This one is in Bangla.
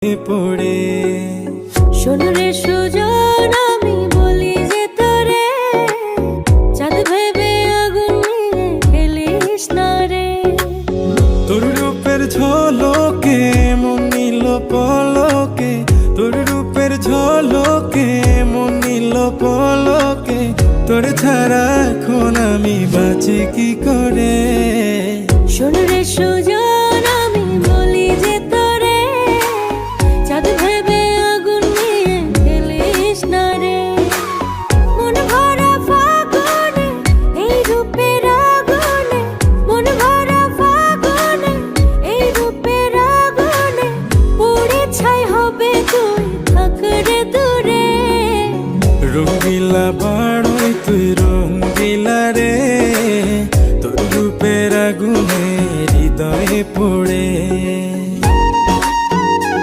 পড়ে শোনো রে সুজন, আমি বলি যে তোরে চাঁদ ভেবে আগুন নিয়ে খেলিস না রে। তোর রূপের ঝলকে মন নিল পলকে, তোর রূপের ঝলকে মন নিল পলকে, তোর ছাড়া এখন আমি বাঁচি কি করে। শোনো রে সুজন, আমি বলি যে তোরে চাঁদ ভেবে আগুন নিয়ে খেলিস না রে। মন ভরা ফাগুনে এই রূপের আগুনে, মন ভরা ফাগুনে এই রূপের আগুনে পুড়ে ছাই হবে তুই থাক রে দূরে। রঙ্গিলা বাড়ই তুই রঙ্গিলা রে, তোর রূপের আগুনে হৃদয়ে পড়ে।